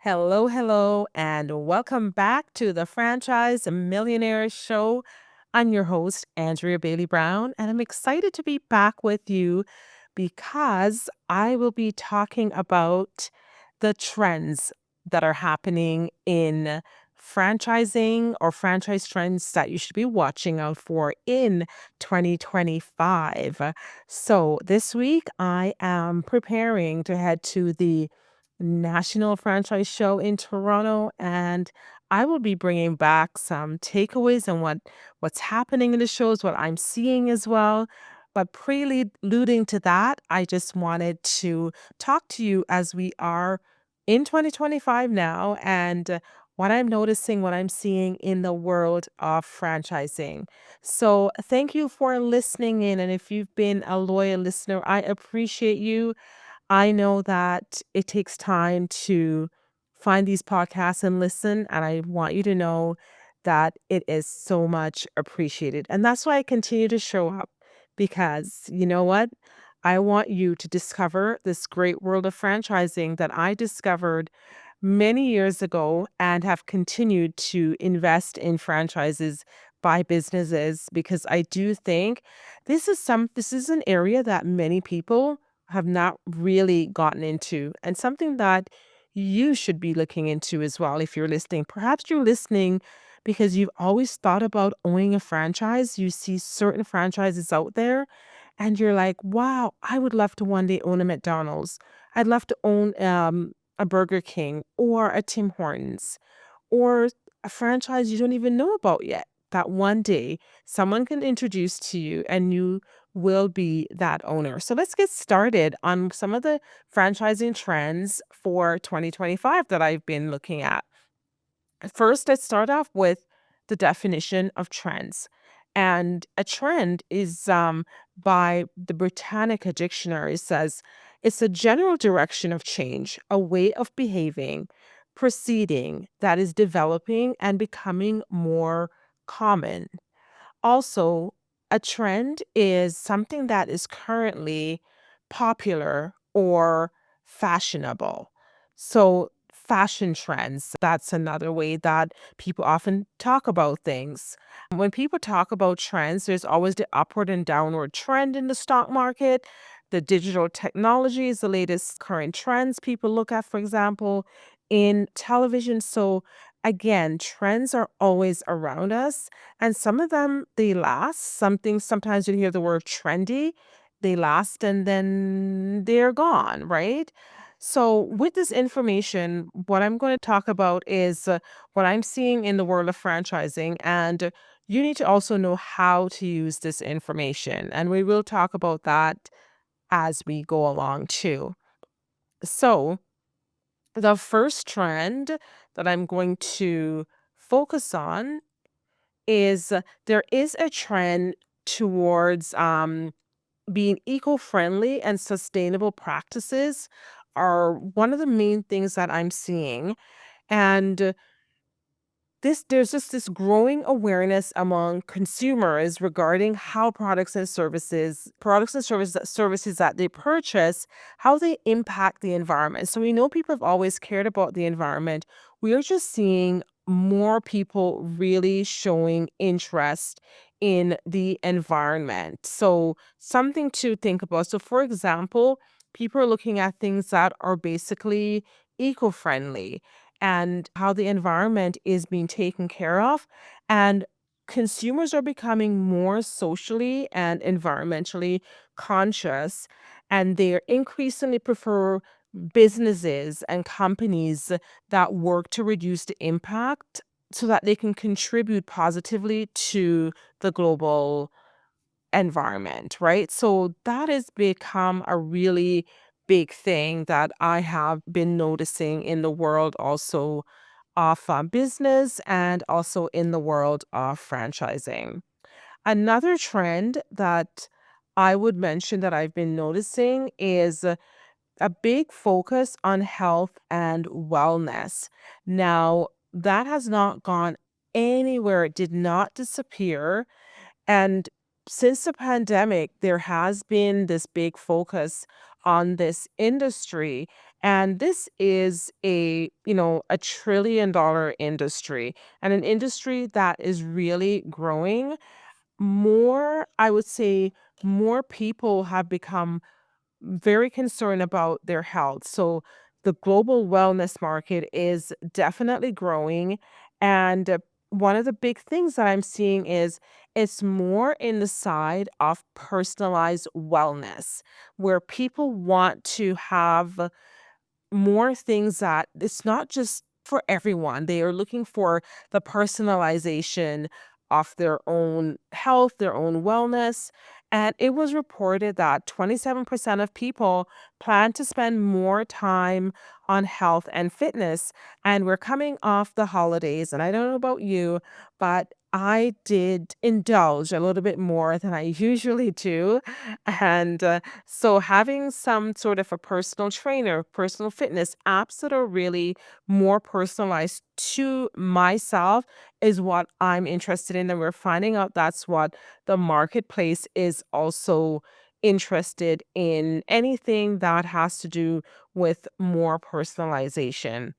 Hello, hello, and welcome back to the Franchise Millionaire Show. I'm your host, Andrea Bailey Brown, and I'm excited to be back with you because I will be talking about the trends that are happening in franchising or franchise trends that you should be watching out for in 2025. So, this week I am preparing to head to the National Franchise Show in Toronto, and I will be bringing back some takeaways and what's happening in the shows, what I'm seeing as well. But preluding to that, I just wanted to talk to you as we are in 2025 now and what I'm noticing, what I'm seeing in the world of franchising. So, thank you for listening in. And if you've been a loyal listener, I appreciate you. I know that it takes time to find these podcasts and listen, and I want you to know that it is so much appreciated. And that's why I continue to show up because you know what? I want you to discover this great world of franchising that I discovered many years ago and have continued to invest in franchises by businesses because I do think this is an area that many people have not really gotten into and something that you should be looking into as well if you're listening. Perhaps you're listening because you've always thought about owning a franchise. You see certain franchises out there and you're like, wow, I would love to one day own a McDonald's. I'd love to own a Burger King or a Tim Hortons or a franchise you don't even know about yet. That one day someone can introduce to you and you will be that owner. So let's get started on some of the franchising trends for 2025 that I've been looking at. First, let's start off with the definition of trends. And a trend is by the Britannica Dictionary says it's a general direction of change, a way of behaving, proceeding that is developing and becoming more common. Also, a trend is something that is currently popular or fashionable. So, fashion trends, that's another way that people often talk about things. When people talk about trends, there's always the upward and downward trend in the stock market. The digital technology is the latest current trends people look at, for example, in television. So, again, trends are always around us and some of them, they last. Sometimes you hear the word trendy, they last and then they're gone, right? So, with this information, what I'm going to talk about is what I'm seeing in the world of franchising. And you need to also know how to use this information. And we will talk about that as we go along too. So, the first trend that I'm going to focus on is there is a trend towards being eco-friendly and sustainable practices are one of the main things that I'm seeing. And there's just this growing awareness among consumers regarding how products and services that they purchase, how they impact the environment. So we know people have always cared about the environment. We are just seeing more people really showing interest in the environment. So something to think about. So for example, people are looking at things that are basically eco-friendly and how the environment is being taken care of. And consumers are becoming more socially and environmentally conscious, and they increasingly prefer businesses and companies that work to reduce the impact so that they can contribute positively to the global environment, right? So that has become a really big thing that I have been noticing in the world also of business and also in the world of franchising. Another trend that I would mention that I've been noticing is a big focus on health and wellness. Now, that has not gone anywhere, it did not disappear. And since the pandemic, there has been this big focus on this industry. And this is a trillion-dollar industry, and an industry that is really growing. More, I would say, more people have become very concerned about their health. So the global wellness market is definitely growing. And one of the big things that I'm seeing is it's more in the side of personalized wellness, where people want to have more things that it's not just for everyone. They are looking for the personalization of their own health, their own wellness. And it was reported that 27% of people plan to spend more time on health and fitness. And we're coming off the holidays. And I don't know about you, but I did indulge a little bit more than I usually do. And so having some sort of a personal trainer, personal fitness apps that are really more personalized to myself is what I'm interested in. And we're finding out that's what the marketplace is also interested in, anything that has to do with more personalization.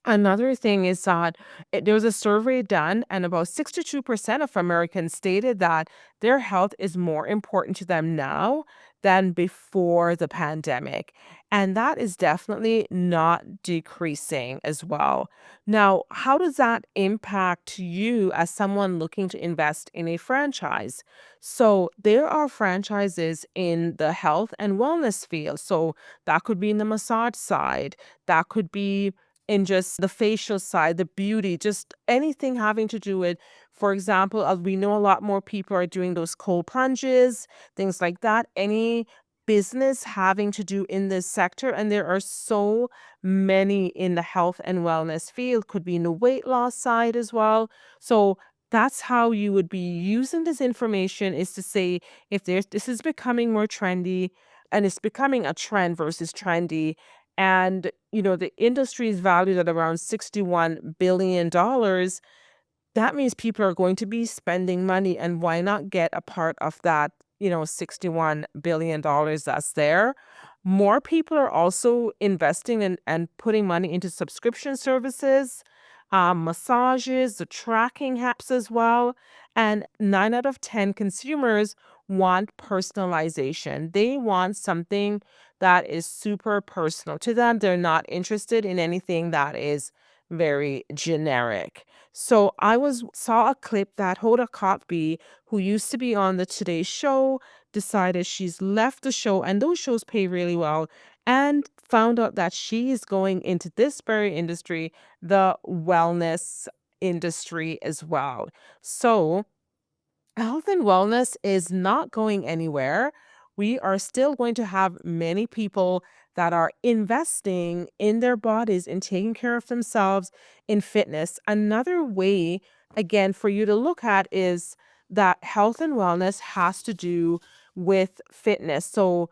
Another thing is that there was a survey done, and about 62% of Americans stated that their health is more important to them now than before the pandemic. And that is definitely not decreasing as well. Now, how does that impact you as someone looking to invest in a franchise? So, there are franchises in the health and wellness field. So, that could be in the massage side, that could be in just the facial side, the beauty, just anything having to do with, for example, we know a lot more people are doing those cold plunges, things like that. Any business having to do in this sector, and there are so many in the health and wellness field, could be in the weight loss side as well. So that's how you would be using this information, is to say, if there's this is becoming more trendy, and it's becoming a trend versus trendy, and the industry is valued at around $61 billion. That means people are going to be spending money, and why not get a part of that, $61 billion that's there? More people are also investing and putting money into subscription services, massages, the tracking apps as well. And 9 out of 10 consumers want personalization. They want something that is super personal to them. They're not interested in anything that is very generic. So I was saw a clip that Hoda Kotb, who used to be on the Today Show, decided she's left the show, and those shows pay really well, and found out that she is going into this very industry, the wellness industry as well. So health and wellness is not going anywhere. We are still going to have many people that are investing in their bodies and taking care of themselves in fitness. Another way, again, for you to look at is that health and wellness has to do with fitness. So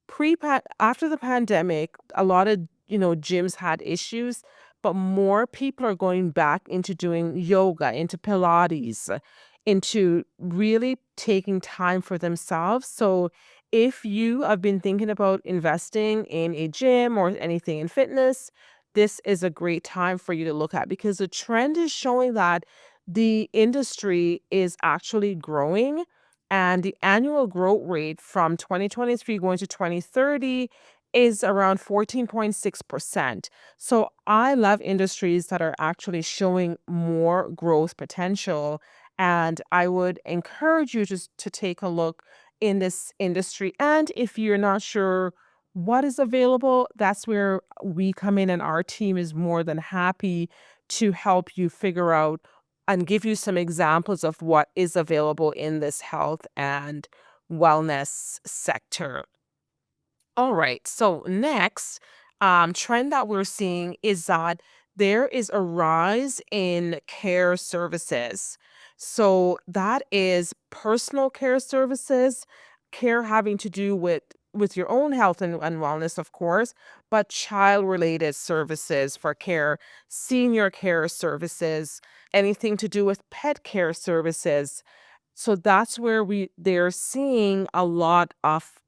pre after the pandemic, a lot of gyms had issues, but more people are going back into doing yoga, into Pilates, into really taking time for themselves. So if you have been thinking about investing in a gym or anything in fitness, this is a great time for you to look at, because the trend is showing that the industry is actually growing, and the annual growth rate from 2023 going to 2030 is around 14.6%. So I love industries that are actually showing more growth potential. And I would encourage you just to take a look in this industry. And if you're not sure what is available, that's where we come in, and our team is more than happy to help you figure out and give you some examples of what is available in this health and wellness sector. All right. So next, trend that we're seeing is that there is a rise in care services. So that is personal care services, care having to do with your own health and wellness, of course, but child related services for care, senior care services, anything to do with pet care services. So that's where they're seeing a lot of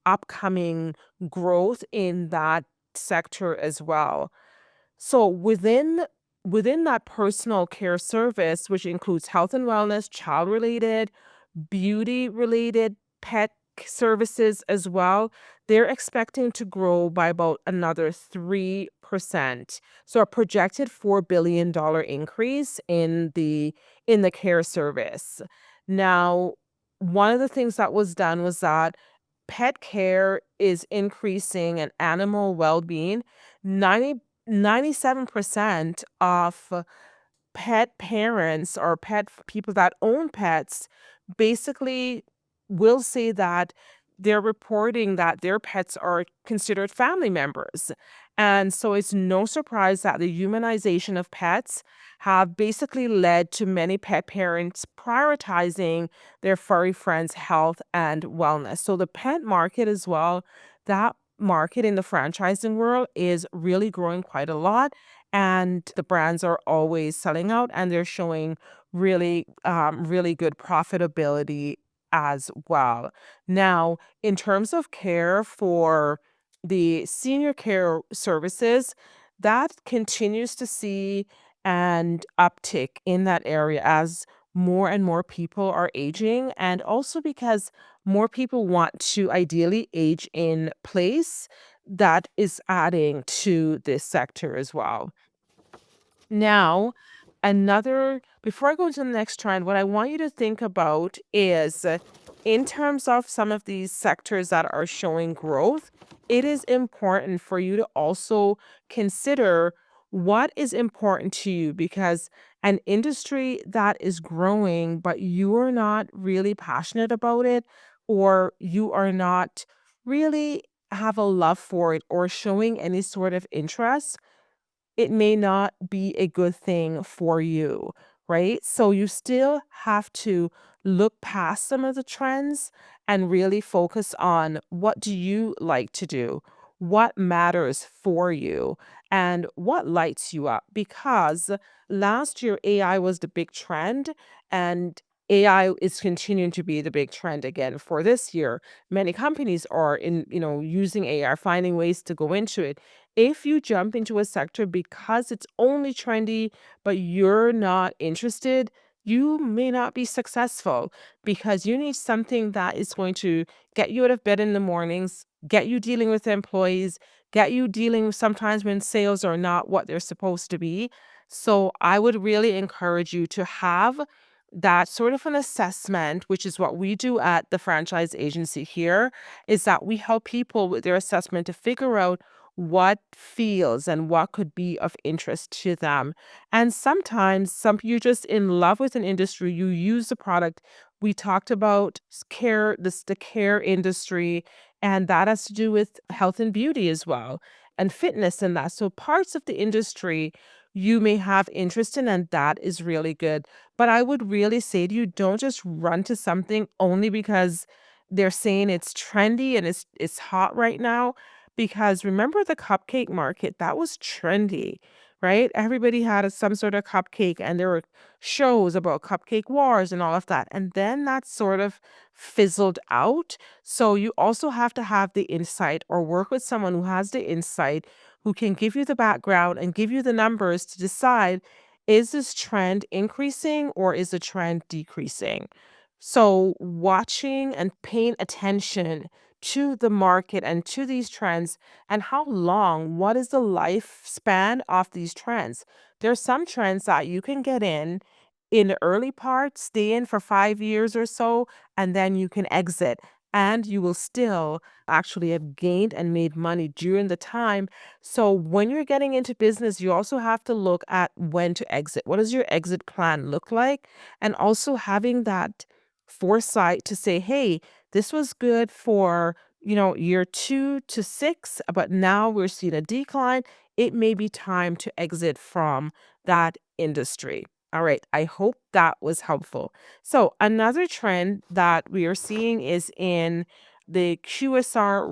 upcoming growth in that pet sector as well. So within that personal care service, which includes health and wellness, child related, beauty related, pet services as well, they're expecting to grow by about another 3%. So a projected $4 billion increase in the care service. Now, one of the things that was done was that pet care is increasing and animal well-being. 97% of pet parents or people that own pets basically will say that they're reporting that their pets are considered family members. And so it's no surprise that the humanization of pets have basically led to many pet parents prioritizing their furry friends' health and wellness. So the pet market as well, that market in the franchising world is really growing quite a lot, and the brands are always selling out and they're showing really good profitability as well. Now, in terms of care for the senior care services, that continues to see an uptick in that area as more and more people are aging, and also because more people want to ideally age in place. That is adding to this sector as well. Now, before I go into the next trend, what I want you to think about is in terms of some of these sectors that are showing growth, it is important for you to also consider what is important to you, because an industry that is growing, but you are not really passionate about it, or you are not really have a love for it or showing any sort of interest, it may not be a good thing for you, right? So you still have to look past some of the trends and really focus on what do you like to do? What matters for you and what lights you up? Because last year AI was the big trend, and AI is continuing to be the big trend again for this year. Many companies are using AI, finding ways to go into it. If you jump into a sector because it's only trendy, but you're not interested, you may not be successful, because you need something that is going to get you out of bed in the mornings, get you dealing with employees, get you dealing sometimes when sales are not what they're supposed to be. So I would really encourage you to have that sort of an assessment, which is what we do at the franchise agency here, is that we help people with their assessment to figure out what feels and what could be of interest to them. And sometimes you're just in love with an industry, you use the product. We talked about the care industry, and that has to do with health and beauty as well, and fitness and that. So parts of the industry you may have interest in, and that is really good. But I would really say to you, don't just run to something only because they're saying it's trendy and it's hot right now, because remember the cupcake market, that was trendy, right? Everybody had some sort of cupcake, and there were shows about cupcake wars and all of that. And then that sort of fizzled out. So you also have to have the insight or work with someone who has the insight, who can give you the background and give you the numbers to decide, is this trend increasing or is the trend decreasing? So watching and paying attention to the market and to these trends, and how long, what is the lifespan of these trends? There's some trends that you can get in the early part, stay in for 5 years or so, and then you can exit. And you will still actually have gained and made money during the time. So when you're getting into business, you also have to look at when to exit. What does your exit plan look like? And also having that foresight to say, hey, this was good for, year 2 to 6, but now we're seeing a decline. It may be time to exit from that industry. All right, I hope that was helpful. So, another trend that we are seeing is in the QSR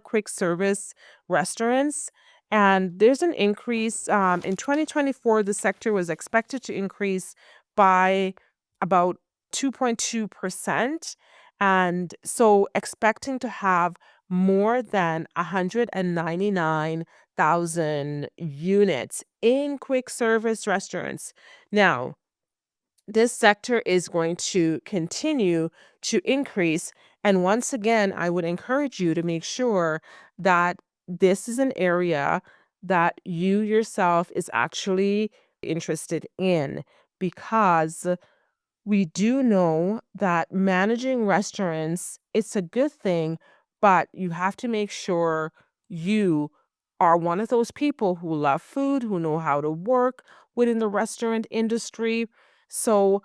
quick service restaurants. And there's an increase. In 2024, the sector was expected to increase by about 2.2%. And so expecting to have more than 199,000 units in quick service restaurants. Now, this sector is going to continue to increase. And once again, I would encourage you to make sure that this is an area that you yourself is actually interested in, because we do know that managing restaurants, it's a good thing, but you have to make sure you are one of those people who love food, who know how to work within the restaurant industry. So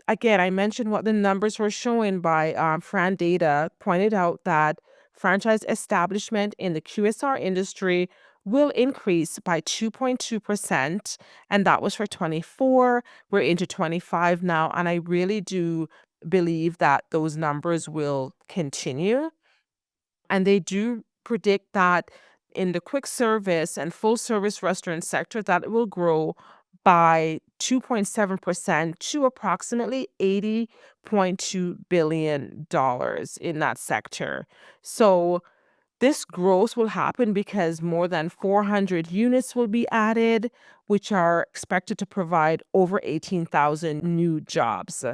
again, I mentioned what the numbers were showing by Fran Data pointed out that franchise establishment in the QSR industry will increase by 2.2%. And that was for 24. We're into 25 now. And I really do believe that those numbers will continue. And they do predict that in the quick service and full service restaurant sector, that it will grow by 2.7% to approximately $80.2 billion in that sector. So this growth will happen because more than 400 units will be added, which are expected to provide over 18,000 new jobs.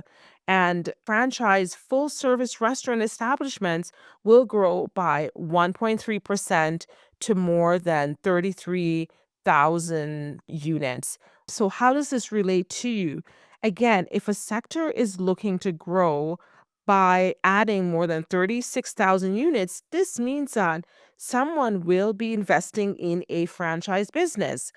And franchise full service restaurant establishments will grow by 1.3% to more than 33,000 units. So, how does this relate to you? Again, if a sector is looking to grow by adding more than 36,000 units, this means that someone will be investing in a franchise business.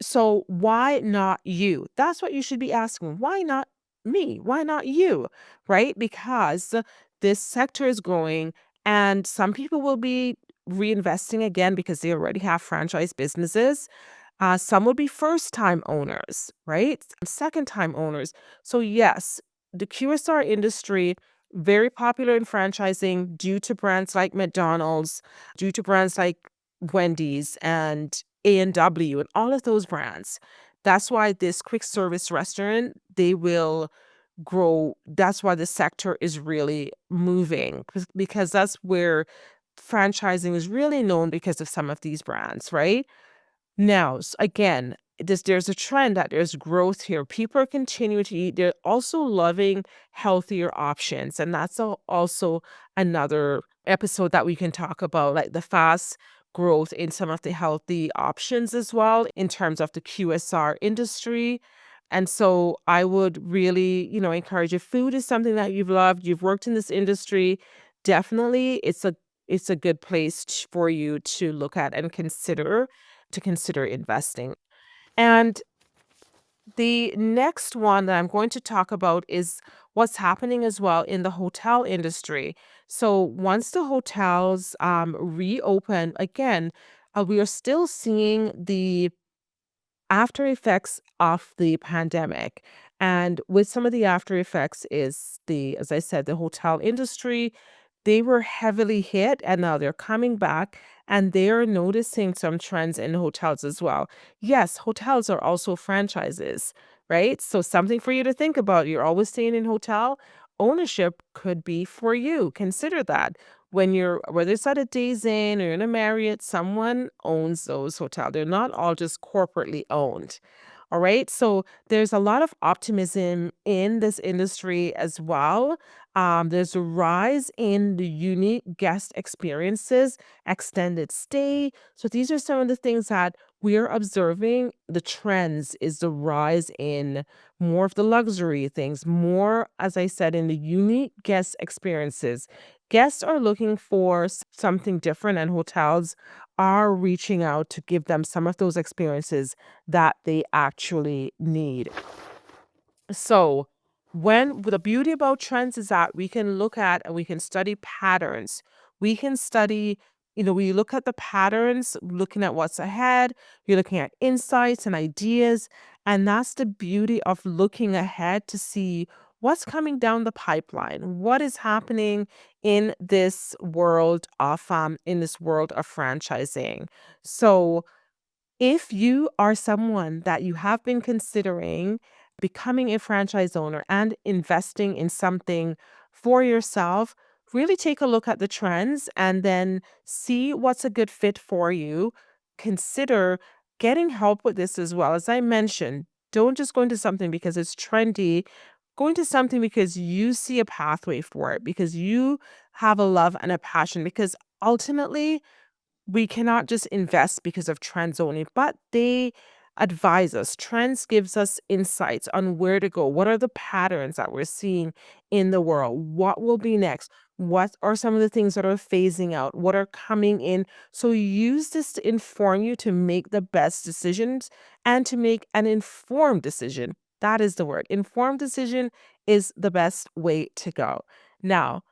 So why not you? That's what you should be asking. Why not me? Why not you? Right? Because this sector is growing and some people will be reinvesting again because they already have franchise businesses. Some will be first time owners, right? Second time owners. So, yes, the QSR industry, very popular in franchising due to brands like McDonald's, due to brands like Wendy's and A&W and all of those brands. That's why this quick service restaurant, they will grow. That's why the sector is really moving because that's where franchising is really known because of some of these brands, right? Now, again, there's a trend that there's growth here. People are continuing to eat. They're also loving healthier options, and that's also another episode that we can talk about, like the fast growth in some of the healthy options as well in terms of the QSR industry. And so I would really, encourage if food is something that you've loved, you've worked in this industry, definitely it's a good place for you to look at and consider investing. And the next one that I'm going to talk about is what's happening as well in the hotel industry. So once the hotels reopen again, we are still seeing the after effects of the pandemic. And with some of the after effects is as I said, the hotel industry, they were heavily hit and now they're coming back and they're noticing some trends in hotels as well. Yes, hotels are also franchises, right? So something for you to think about. You're always staying in hotel. Ownership could be for you. Consider that. Whether it's at a Days Inn or in a Marriott, someone owns those hotels. They're not all just corporately owned. All right. So there's a lot of optimism in this industry as well. There's a rise in the unique guest experiences, extended stay. So these are some of the things that we're observing. The trends is the rise in more of the luxury things, more, as I said, in the unique guest experiences. Guests are looking for something different, and hotels are reaching out to give them some of those experiences that they actually need. So, when the beauty about trends is that we can look at and we can study patterns. We can study, we look at the patterns, looking at what's ahead, you're looking at insights and ideas. And that's the beauty of looking ahead to see what's coming down the pipeline, what is happening in this world of franchising. So, if you are someone that you have been considering becoming a franchise owner and investing in something for yourself, really take a look at the trends and then see what's a good fit for you. Consider getting help with this as well. As I mentioned, don't just go into something because it's trendy. Go into something because you see a pathway for it, because you have a love and a passion, because ultimately we cannot just invest because of trends only, but they advise us. Trends gives us insights on where to go. What are the patterns that we're seeing in the world? What will be next? What are some of the things that are phasing out? What are coming in? So use this to inform you to make the best decisions and to make an informed decision. That is the word. Informed decision is the best way to go. Now,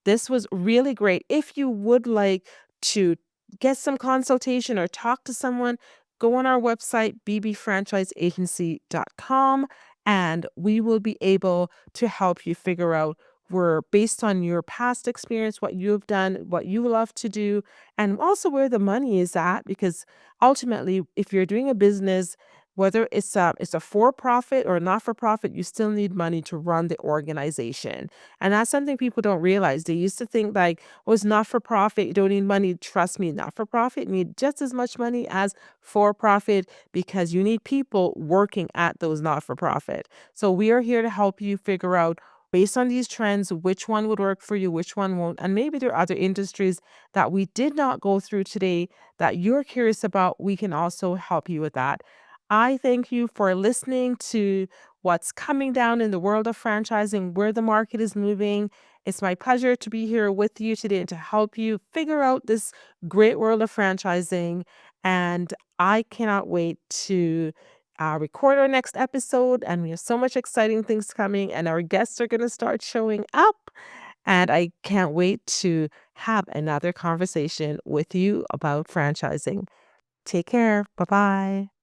this was really great. If you would like to get some consultation or talk to someone, go on our website, bbfranchiseagency.com, and we will be able to help you figure out where, based on your past experience, what you've done, what you love to do, and also where the money is at. Because ultimately, if you're doing a business, whether it's a for profit or not for profit, you still need money to run the organization. And that's something people don't realize. They used to think like, oh, it's not for profit. You don't need money. Trust me, not for profit. You need just as much money as for profit, because you need people working at those not for profit. So we are here to help you figure out, based on these trends, which one would work for you, which one won't. And maybe there are other industries that we did not go through today that you're curious about. We can also help you with that. I thank you for listening to what's coming down in the world of franchising, where the market is moving. It's my pleasure to be here with you today and to help you figure out this great world of franchising. And I cannot wait to record our next episode. And we have so much exciting things coming, and our guests are going to start showing up. And I can't wait to have another conversation with you about franchising. Take care. Bye bye.